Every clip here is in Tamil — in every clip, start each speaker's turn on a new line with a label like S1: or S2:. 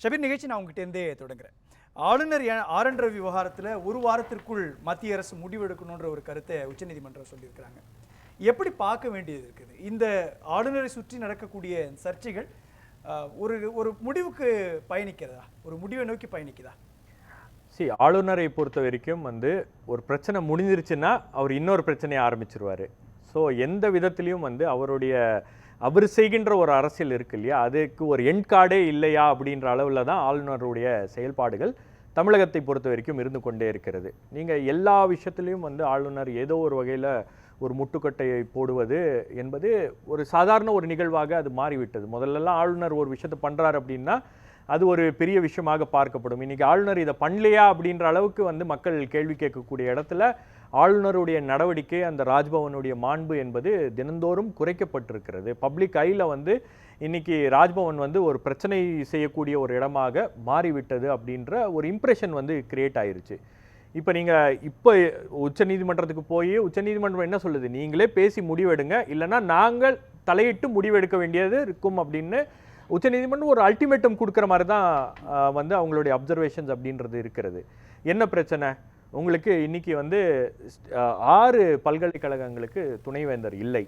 S1: ஷபீர், நிகழ்ச்சி நான் உங்ககிட்டேருந்தே தொடங்குறேன். ஆளுநர் ஆர்.என். ரவி விவகாரத்தில் ஒரு வாரத்திற்குள் மத்திய அரசு முடிவெடுக்கணுன்ற ஒரு கருத்தை உச்சநீதிமன்றம் சொல்லியிருக்கிறாங்க. எப்படி பார்க்க வேண்டியது இருக்குது? இந்த ஆளுநரை சுற்றி நடக்கக்கூடிய சர்ச்சைகள் ஒரு ஒரு முடிவுக்கு பயணிக்கிறதா, ஒரு முடிவை நோக்கி பயணிக்குதா?
S2: ஆளுநரை பொறுத்த வரைக்கும் ஒரு பிரச்சனை முடிஞ்சிருச்சுன்னா அவர் இன்னொரு பிரச்சனையை ஆரம்பிச்சிருவாரு. ஸோ எந்த விதத்திலையும் அவர் செய்கின்ற ஒரு அரசியல் இருக்கு இல்லையா, அதுக்கு ஒரு எண்ட் கார்டே இல்லையா அப்படின்ற அளவில் தான் ஆளுநருடைய செயல்பாடுகள் தமிழகத்தை பொறுத்த வரைக்கும் இருந்து கொண்டே இருக்கிறது. நீங்கள் எல்லா விஷயத்துலையும் ஆளுநர் ஏதோ ஒரு வகையில் ஒரு முட்டுக்கட்டையை போடுவது என்பது ஒரு சாதாரண ஒரு நிகழ்வாக அது மாறிவிட்டது. முதல்லலாம் ஆளுநர் ஒரு விஷயத்தை பண்ணுறாரு அப்படின்னா அது ஒரு பெரிய விஷயமாக பார்க்கப்படும். இன்றைக்கி ஆளுநர் இதை பண்ணலையா அப்படின்ற அளவுக்கு மக்கள் கேள்வி கேட்கக்கூடிய இடத்துல ஆளுநருடைய நடவடிக்கை, அந்த ராஜ்பவனுடைய மாண்பு என்பது தினந்தோறும் குறைக்கப்பட்டிருக்கிறது. பப்ளிக் ஐயில் இன்னைக்கு ராஜ்பவன் ஒரு பிரச்சனை செய்யக்கூடிய ஒரு இடமாக மாறிவிட்டது அப்படின்ற ஒரு இம்ப்ரெஷன் கிரியேட் ஆயிருச்சு. இப்போ உச்சநீதிமன்றத்துக்கு போய் உச்சநீதிமன்றம் என்ன சொல்லுது, நீங்களே பேசி முடிவெடுங்க, இல்லைன்னா நாங்கள் தலையிட்டு முடிவெடுக்க வேண்டியது இருக்கும் அப்படின்னு உச்சநீதிமன்றம் ஒரு அல்டிமேட்டம் கொடுக்குற மாதிரி தான் அவங்களுடைய அப்சர்வேஷன்ஸ் அப்படின்றது இருக்கிறது. என்ன பிரச்சனை உங்களுக்கு? இன்னைக்கு 6 பல்கலைக்கழகங்களுக்கு துணைவேந்தர் இல்லை.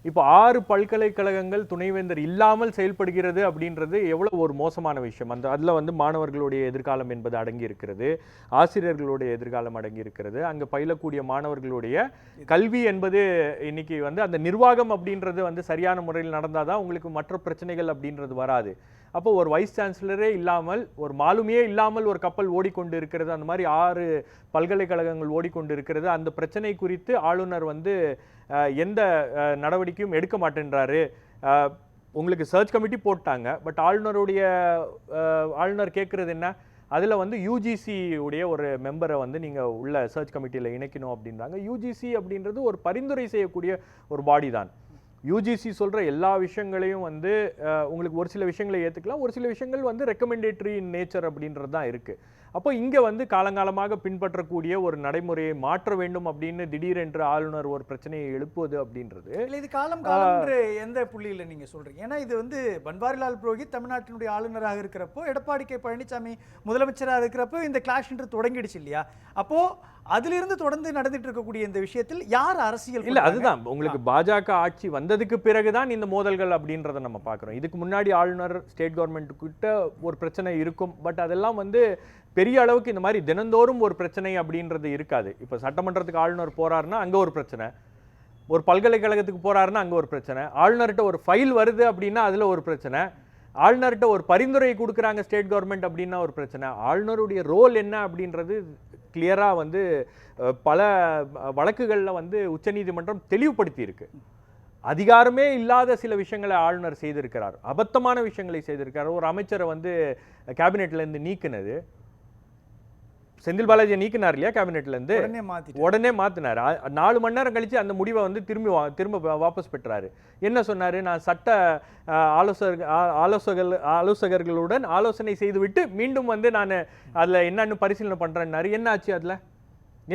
S2: இப்போ 6 பல்கலைக்கழகங்கள் துணைவேந்தர் இல்லாமல் செயல்படுகிறது அப்படின்றது எவ்வளோ ஒரு மோசமான விஷயம். அதில் மாணவர்களுடைய எதிர்காலம் என்பது அடங்கி இருக்கிறது, ஆசிரியர்களுடைய எதிர்காலம் அடங்கி இருக்கிறது, அங்கே பயிலக்கூடிய மாணவர்களுடைய கல்வி என்பது இன்னைக்கு அந்த நிர்வாகம் அப்படின்றது சரியான முறையில் நடந்தால் தான் உங்களுக்கு மற்ற பிரச்சனைகள் அப்படின்றது வராது. அப்போ ஒரு வைஸ் சான்சலரே இல்லாமல், ஒரு மாலுமியே இல்லாமல் ஒரு கப்பல் ஓடிக்கொண்டு இருக்கிறது. அந்த மாதிரி 6 பல்கலைக்கழகங்கள் ஓடிக்கொண்டு இருக்கிறது. அந்த பிரச்சனை குறித்து ஆளுநர் எந்த நடவடிக்கையும் எடுக்க மாட்டேன்றாரு. உங்களுக்கு சர்ச் கமிட்டி போட்டாங்க, பட் ஆளுநர் கேட்குறது என்ன, அதில் யூஜிசி உடைய ஒரு மெம்பரை நீங்கள் உள்ள சர்ச் கமிட்டியில் இணைக்கணும் அப்படின்றாங்க. யூஜிசி அப்படின்றது ஒரு பரிந்துரை செய்யக்கூடிய ஒரு பாடி தான். யூஜிசி சொல்கிற எல்லா விஷயங்களையும் உங்களுக்கு ஒரு சில விஷயங்களை ஏற்றுக்கலாம், ஒரு சில விஷயங்கள் ரெக்கமெண்டேட்டரி இன் நேச்சர் அப்படின்றது தான் இருக்குது. அப்போ இங்கே காலங்காலமாக பின்பற்றக்கூடிய ஒரு நடைமுறையை மாற்ற வேண்டும் அப்படின்னு திடீரென்று ஆளுநர் ஒரு பிரச்சனையை எழுப்புவது அப்படின்றது
S1: இது காலம் எந்த புள்ளியில் நீங்கள் சொல்கிறீங்க? ஏன்னா இது பன்வாரிலால் புரோஹித் தமிழ்நாட்டினுடைய ஆளுநராக இருக்கிறப்போ, எடப்பாடி கே பழனிசாமி முதலமைச்சராக இருக்கிறப்போ இந்த கிளாஷ்ன்றது தொடங்கிடுச்சு இல்லையா? அப்போது அதிலிருந்து தொடர்ந்து நடந்துட்டு இருக்கக்கூடிய இந்த விஷயத்தில் யார் அரசியல்
S2: இல்லை, அதுதான் உங்களுக்கு பாஜக ஆட்சி வந்ததுக்கு பிறகுதான் இந்த மோதல்கள் அப்படின்றத நம்ம பார்க்குறோம். இதுக்கு முன்னாடி ஆளுநர் ஸ்டேட் கவர்மெண்ட் கிட்ட ஒரு பிரச்சனை இருக்கும், பட் அதெல்லாம் பெரிய அளவுக்கு இந்த மாதிரி தினந்தோறும் ஒரு பிரச்சனை அப்படின்றது இருக்காது. இப்போ சட்டமன்றத்துக்கு ஆளுநர் போறாருன்னா அங்கே ஒரு பிரச்சனை, ஒரு பல்கலைக்கழகத்துக்கு போறாருன்னா அங்கே ஒரு பிரச்சனை, ஆளுநர்கிட்ட ஒரு ஃபைல் வருது அப்படின்னா அதில் ஒரு பிரச்சனை, ஆளுநர்கிட்ட ஒரு பரிந்துரை கொடுக்குறாங்க ஸ்டேட் கவர்மெண்ட் அப்படின்னா ஒரு பிரச்சனை. ஆளுநருடைய ரோல் என்ன அப்படின்றது கிளியராக பல வழக்குகளில் உச்சநீதிமன்றம் தெளிவுபடுத்தி இருக்கு. அதிகாரமே இல்லாத சில விஷயங்களை ஆளுநர் செய்திருக்கிறார், அபத்தமான விஷயங்களை செய்திருக்கிறார். ஒரு அமைச்சரை கேபினெட்லேருந்து நீக்கினது, செந்தில் பாலாஜியை நீக்கினார் இல்லையா கேபினெட்லேருந்து, உடனே மாற்றினார். 4 மணி நேரம் கழித்து அந்த முடிவை திரும்ப வாபஸ் பெற்றாரு. என்ன சொன்னார், நான் சட்ட ஆலோசகர்களுடன் ஆலோசனை செய்துவிட்டு மீண்டும் நான் அதில் என்னன்னு பரிசீலனை பண்ணுறேன்னாரு. என்ன ஆச்சு, அதில்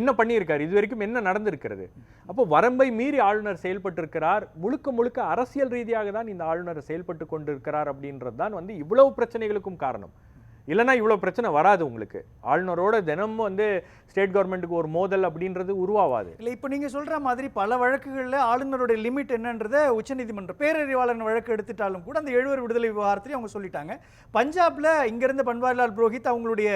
S2: என்ன பண்ணியிருக்காரு, இது வரைக்கும் என்ன நடந்திருக்கிறது? அப்போ வரம்பை மீறி ஆளுநர் செயல்பட்டு இருக்கிறார். முழுக்க அரசியல் ரீதியாக தான் இந்த ஆளுநர் செயல்பட்டு கொண்டிருக்கிறார் அப்படின்றது தான் இவ்வளவு பிரச்சனைகளுக்கும் காரணம். இல்லைனா இவ்வளோ பிரச்சனை வராது. உங்களுக்கு ஆளுநரோட தினமும் ஸ்டேட் கவர்மெண்ட்டுக்கு ஒரு மோதல் அப்படின்றது உருவாகாது.
S1: இல்லை, இப்போ நீங்கள் சொல்கிற மாதிரி பல வழக்குகளில் ஆளுநருடைய லிமிட் என்னன்றதை உச்சநீதிமன்றம் பேரறிவாளன் வழக்கு எடுத்துட்டாலும் கூட அந்த 7 விடுதலை விவகாரத்திலையும் அவங்க சொல்லிட்டாங்க. பஞ்சாபில் இங்கேருந்து பன்வாரிலால் புரோஹித் அவங்களுடைய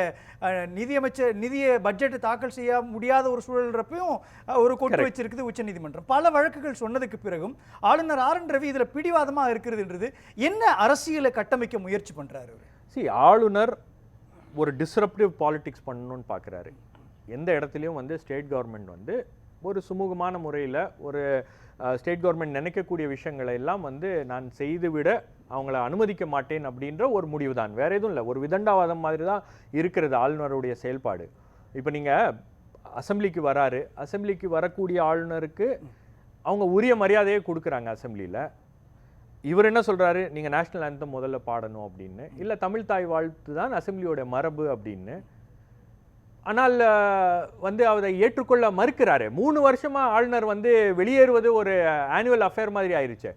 S1: நிதிய பட்ஜெட்டை தாக்கல் செய்ய முடியாத ஒரு சூழல்றப்பையும் ஒரு கொட்டு வச்சிருக்குது உச்சநீதிமன்றம். பல வழக்குகள் சொன்னதுக்கு பிறகும் ஆளுநர் ஆர்.என். ரவி இதில் பிடிவாதமாக இருக்கிறதுன்றது என்ன அரசியலை கட்டமைக்க முயற்சி பண்ணுறாரு?
S2: ஆளுநர் ஒரு டிஸ்ரப்டிவ் பாலிடிக்ஸ் பண்ணணும்னு பார்க்குறாரு. எந்த இடத்துலையும் ஸ்டேட் கவர்மெண்ட் ஒரு சுமூகமான முறையில் ஒரு ஸ்டேட் கவர்மெண்ட் நினைக்கக்கூடிய விஷயங்களை எல்லாம் நான் செய்துவிட அவங்கள அனுமதிக்க மாட்டேன் அப்படின்ற ஒரு முடிவு தான், வேற எதுவும் இல்லை. ஒரு விதண்டாவாதம் மாதிரி தான் இருக்கிறது ஆளுநருடைய செயல்பாடு. இப்போ நீங்கள் அசெம்பிளிக்கு வராரு, அசெம்பிளிக்கு வரக்கூடிய ஆளுநருக்கு அவங்க உரிய மரியாதையை கொடுக்குறாங்க அசெம்பிளியில். இவர் என்ன சொல்றாரு, நீங்க நேஷனல் ஆந்தம் முதல்ல பாடணும் அப்படின்னு, இல்ல தமிழ் தாய் வாழ்த்து தான் அசெம்பிளியோட மரபு அப்படின்னு. ஆனால் அதை ஏற்றுக்கொள்ள மறுக்கிறாரு. 3 வருஷமா ஆளுநர் வெளியேறுவது ஒரு ஆனுவல் அஃபேர் மாதிரி ஆயிருச்சு.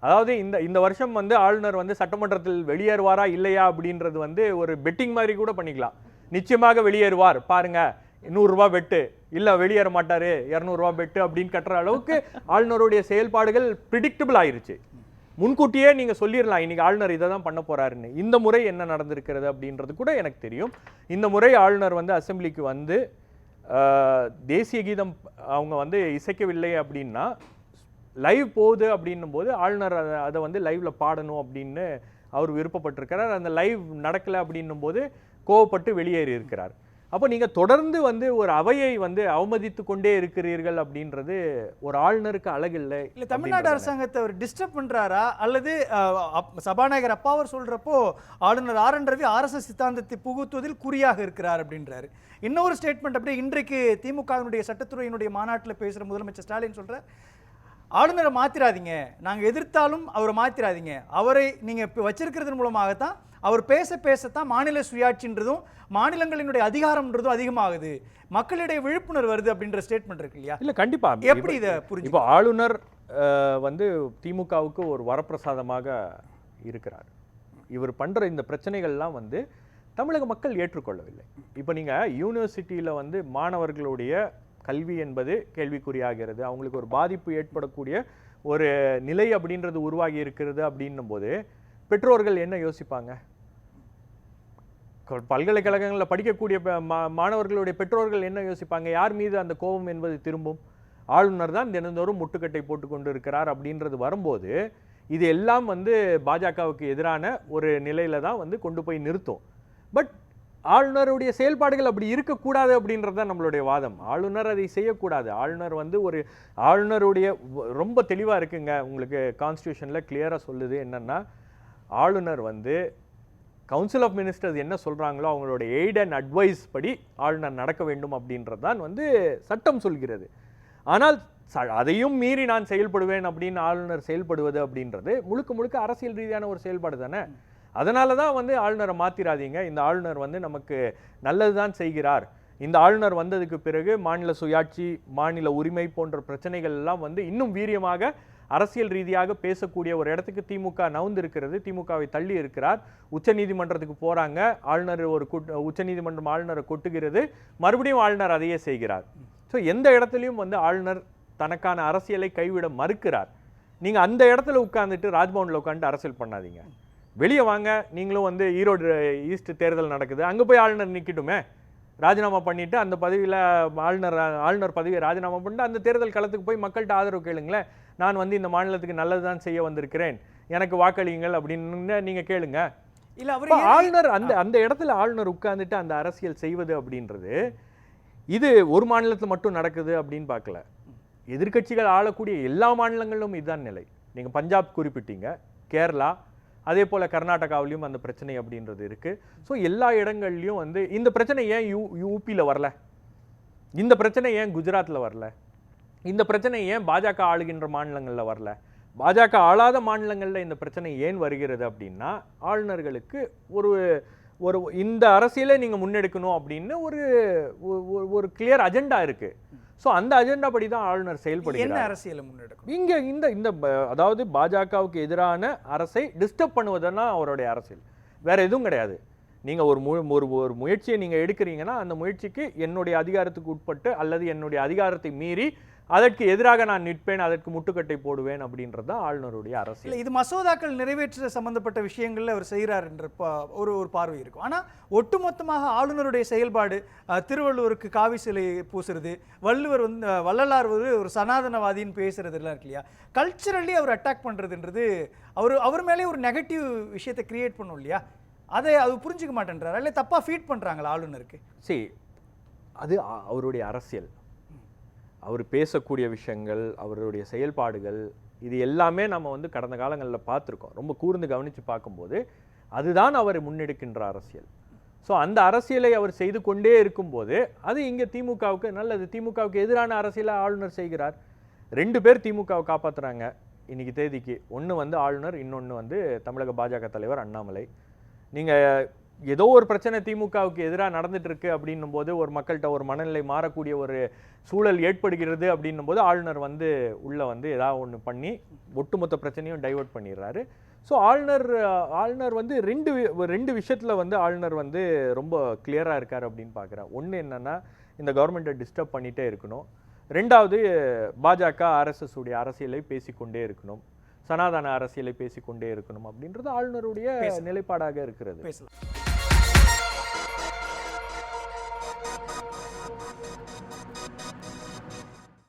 S2: அதாவது இந்த இந்த வருஷம் வந்து ஆளுநர் வந்து சட்டமன்றத்தில் வெளியேறுவாரா இல்லையா அப்படின்றது வந்து ஒரு பெட்டிங் மாதிரி கூட பண்ணிக்கலாம். நிச்சயமாக வெளியேறுவார், பாருங்க 100 ரூபாய் பெட்டு, இல்ல வெளியேற மாட்டாரு 200 ரூபாய் பெட்டு அப்படின்னு கட்டுற அளவுக்கு ஆளுநருடைய செயல்பாடுகள் பிரிடிக்டபிள் ஆயிருச்சு. முன்கூட்டியே நீங்க சொல்லிடலாம் இன்னைக்கு ஆளுநர் இதை தான் பண்ண போறாருன்னு. இந்த முறை என்ன நடந்திருக்கிறது அப்படின்றது கூட எனக்கு தெரியும். இந்த முறை ஆளுநர் வந்து அசெம்பிளிக்கு வந்து தேசிய கீதம் அவங்க வந்து இசைக்கவில்லை அப்படின்னா லைவ் போகுது அப்படின்னும் போது ஆளுநர் அதை வந்து லைவ்ல பாடணும் அப்படின்னு அவர் விருப்பப்பட்டிருக்கிறார். அந்த லைவ் நடக்கலை அப்படின்னும் போது கோவப்பட்டு வெளியேறி இருக்கிறார். அப்போ நீங்க தொடர்ந்து வந்து ஒரு அவையை வந்து அவமதித்து கொண்டே இருக்கிறீர்கள் அப்படின்றது ஒரு ஆளுநருக்கு அழகில்லை.
S1: இல்ல தமிழ்நாடு அரசாங்கத்தை அவர் டிஸ்டர்ப் பண்றாரா அல்லது சபாநாயகர் அப்பா அவர் சொல்றப்போ ஆளுநர் ஆர்.என். ரவி RSS சித்தாந்தத்தை புகுத்துவதில் குறியாக இருக்கிறார் அப்படின்றாரு. இன்னொரு ஸ்டேட்மெண்ட் அப்படியே இன்றைக்கு திமுகவினுடைய சட்டத்துறையினுடைய மாநாட்டில் பேசுகிற முதலமைச்சர் ஸ்டாலின் சொல்றார், ஆளுநரை மாத்திராதீங்க, நாங்கள் எதிர்த்தாலும் அவரை மாத்திராதீங்க, அவரை நீங்கள் வச்சிருக்கிறது மூலமாகத்தான் அவர் பேசத்தான் மாநில சுயாட்சின்றதும் மாநிலங்களினுடைய அதிகாரம்ன்றதும் அதிகமாகுது, மக்களிடையே விழிப்புணர்வு வருது அப்படின்ற ஸ்டேட்மெண்ட் இருக்கு இல்லையா?
S2: இல்ல கண்டிப்பா.
S1: எப்படி இதை புரிஞ்சு?
S2: இப்போ ஆளுநர் வந்து திமுகவுக்கு ஒரு வரப்பிரசாதமாக இருக்கிறார். இவர் பண்ற இந்த பிரச்சனைகள்லாம் வந்து தமிழக மக்கள் ஏற்றுக்கொள்ளவில்லை. இப்போ நீங்க யூனிவர்சிட்டியில வந்து மாணவர்களுடைய கல்வி என்பது கேள்விக்குறியாகிறது, அவங்களுக்கு ஒரு பாதிப்பு ஏற்படக்கூடிய ஒரு நிலை அப்படின்றது உருவாகி இருக்கிறது அப்படின்னும் போது பெற்றோர்கள் என்ன யோசிப்பாங்க? பல்கலைக்கழகங்களில் படிக்கக்கூடிய மாணவர்களுடைய பெற்றோர்கள் என்ன யோசிப்பாங்க? யார் மீது அந்த கோபம் என்பது திரும்பும்? ஆளுநர் தான் தினந்தோறும் முட்டுக்கட்டை போட்டு கொண்டு இருக்கிறார் அப்படின்றது வரும்போது இது எல்லாம் வந்து பாஜகவுக்கு எதிரான ஒரு நிலையில தான் வந்து கொண்டு போய் நிறுத்தும். பட் ஆளுநருடைய செயல்பாடுகள் அப்படி இருக்கக்கூடாது அப்படின்றது தான் நம்மளுடைய வாதம். ஆளுநர் அதை செய்யக்கூடாது. ஆளுநர் வந்து ஆளுநருடைய ரொம்ப தெளிவா இருக்குங்க, உங்களுக்கு கான்ஸ்டியூஷன்ல கிளியரா சொல்லுது என்னன்னா, ஆளுநர் வந்து கவுன்சில் ஆஃப் மினிஸ்டர்ஸ் என்ன சொல்றாங்களோ அவங்களோட எய்ட் அண்ட் அட்வைஸ் படி ஆளுநர் நடக்க வேண்டும் அப்படின்றது தான் வந்து சட்டம் சொல்கிறது. ஆனால் அதையும் மீறி நான் செயல்படுவேன் அப்படின்னு ஆளுநர் செயல்படுவது அப்படின்றது முழுக்க முழுக்க அரசியல் ரீதியான ஒரு செயல்பாடு தானே. அதனால தான் வந்து ஆளுநரை மாத்திராதீங்க, இந்த ஆளுநர் வந்து நமக்கு நல்லது தான் செய்கிறார், இந்த ஆளுநர் வந்ததுக்கு பிறகு மாநில சுயாட்சி மாநில உரிமை போன்ற பிரச்சனைகள் எல்லாம் வந்து இன்னும் வீரியமாக அரசியல் ரீதியாக பேசக்கூடிய ஒரு இடத்துக்கு திமுக நவுந்து இருக்கிறது, திமுகவை தள்ளி இருக்கிறார். உச்சநீதிமன்றத்துக்கு போறாங்க, ஆளுநர் உச்சநீதிமன்றம் ஆளுநரை கொட்டுகிறது, மறுபடியும் ஆளுநர் அதையே செய்கிறார். ஸோ எந்த இடத்துலையும் வந்து ஆளுநர் தனக்கான அரசியலை கைவிட மறுக்கிறார். நீங்க அந்த இடத்துல உட்கார்ந்துட்டு ராஜ்பவன்ல உட்காந்துட்டு அரசியல் பண்ணாதீங்க. வெளியே வாங்க, நீங்களும் வந்து ஈரோடு ஈஸ்ட் தேர்தல் நடக்குது, அங்கே போய் ஆளுநர் நிற்கட்டுமே, ராஜினாமா பண்ணிட்டு அந்த பதவியில் ஆளுநர் பதவியை ராஜினாமா பண்ணிட்டு அந்த தேர்தல் களத்துக்கு போய் மக்கள்கிட்ட ஆதரவு கேளுங்களேன். நான் வந்து இந்த மாநிலத்துக்கு நல்லது தான் செய்ய வந்திருக்கிறேன், எனக்கு வாக்களியுங்கள் அப்படின்னு நீங்க கேளுங்க.
S1: இல்ல அவர்
S2: ஆளுநர் அந்த இடத்துல ஆளுநர் உட்கார்ந்துட்டு அந்த அரசியல் செய்வது அப்படின்றது இது ஒரு மாநிலத்தில் மட்டும் நடக்குது அப்படின்னு பார்க்கல. எதிர்க்கட்சிகள் ஆளக்கூடிய எல்லா மாநிலங்களிலும் இதுதான் நிலை. நீங்க பஞ்சாப் குறிப்பிட்டீங்க, கேரளா, அதே போல கர்நாடகாவிலையும் அந்த பிரச்சனை அப்படின்றது இருக்கு. ஸோ எல்லா இடங்கள்லையும் வந்து இந்த பிரச்சனை ஏன் யூபியில் வரல, இந்த பிரச்சனை ஏன் குஜராத்தில் வரல, இந்த பிரச்சனை ஏன் பாஜக ஆளுகின்ற மாநிலங்களில் வரல, பாஜக ஆளாத மாநிலங்களில் இந்த பிரச்சனை ஏன் வருகிறது அப்படின்னா ஆளுநர்களுக்கு ஒரு ஒரு இந்த அரசியலை நீங்க முன்னெடுக்கணும் அப்படின்னு ஒரு கிளியர் அஜெண்டா இருக்கு. ஸோ அந்த அஜெண்டா படி தான் ஆளுநர் செயல்படுகிறார்.
S1: என்ன அரசியலை முன்னெடுக்கும்?
S2: இங்க இந்த அதாவது பாஜகவுக்கு எதிரான அரசை டிஸ்டர்ப் பண்ணுவதுன்னா அவருடைய அரசியல், வேற எதுவும் கிடையாது. நீங்க ஒரு முயற்சியை நீங்க எடுக்கிறீங்கன்னா அந்த முயற்சிக்கு என்னுடைய அதிகாரத்துக்கு உட்பட்டு அல்லது என்னுடைய அதிகாரத்தை மீறி அதற்கு எதிராக நான் நிற்பேன், அதற்கு முட்டுக்கட்டை போடுவேன் அப்படின்றது தான் ஆளுநருடைய அரசியல்.
S1: இது மசோதாக்கள் நிறைவேற்ற சம்பந்தப்பட்ட விஷயங்கள்ல அவர் செய்கிறார் என்ற ஒரு பார்வை இருக்கும். ஆனால் ஒட்டுமொத்தமாக ஆளுநருடைய செயல்பாடு திருவள்ளுவருக்கு காவி சிலை பூசுறது, வள்ளுவர் வந்து வள்ளலார் ஒரு சனாதனவாதின்னு பேசுறது எல்லாம் இருக்கு இல்லையா, கல்ச்சரலி அவர் அட்டாக் பண்ணுறதுன்றது அவர் மேலே ஒரு நெகட்டிவ் விஷயத்தை கிரியேட் பண்ணும் இல்லையா, அதை புரிஞ்சுக்க மாட்டேன்றாரா இல்லை தப்பாக ஃபீட் பண்ணுறாங்களா ஆளுநருக்கு?
S2: சரி, அது அவருடைய அரசியல், அவர் பேசக்கூடிய விஷயங்கள், அவருடைய செயல்பாடுகள், இது எல்லாமே நம்ம வந்து கடந்த காலங்களில் பார்த்துருக்கோம். ரொம்ப கூர்ந்து கவனித்து பார்க்கும்போது அதுதான் அவர் முன்னெடுக்கின்ற அரசியல். ஸோ அந்த அரசியலை அவர் செய்து கொண்டே இருக்கும்போது அது இங்கே திமுகவுக்கு நல்லது. திமுகவுக்கு எதிரான அரசியலை ஆளுநர் செய்கிறார். 2 பேர் திமுகவை காப்பாற்றுறாங்க இன்னைக்கு தேதிக்கு. ஒன்று வந்து ஆளுநர், இன்னொன்று வந்து தமிழக பாஜக தலைவர் அண்ணாமலை. நீங்கள் ஏதோ ஒரு பிரச்சனை திமுகவுக்கு எதிராக நடந்துட்டு இருக்கு அப்படின்னும் போது ஒரு மக்கள்கிட்ட ஒரு மனநிலை மாறக்கூடிய ஒரு சூழல் ஏற்படுகிறது அப்படின்னும் போது ஆளுநர் வந்து உள்ள வந்து ஏதாவது ஒன்று பண்ணி ஒட்டுமொத்த பிரச்சனையும் டைவர்ட் பண்ணிடுறாரு. ஸோ ஆளுநர் வந்து ரெண்டு விஷயத்துல வந்து ஆளுநர் வந்து ரொம்ப கிளியரா இருக்காரு அப்படின்னு பார்க்குறேன். ஒன்று என்னன்னா, இந்த கவர்மெண்ட்டை டிஸ்டர்ப் பண்ணிட்டே இருக்கணும். ரெண்டாவது, பாஜக RSS உடைய அரசியலை பேசிக்கொண்டே இருக்கணும், சனாதன அரசியலை பேசிக்கொண்டே இருக்கணும் அப்படின்றது ஆளுநருடைய நிலைப்பாடாக இருக்கிறது.
S1: பேசலாம்.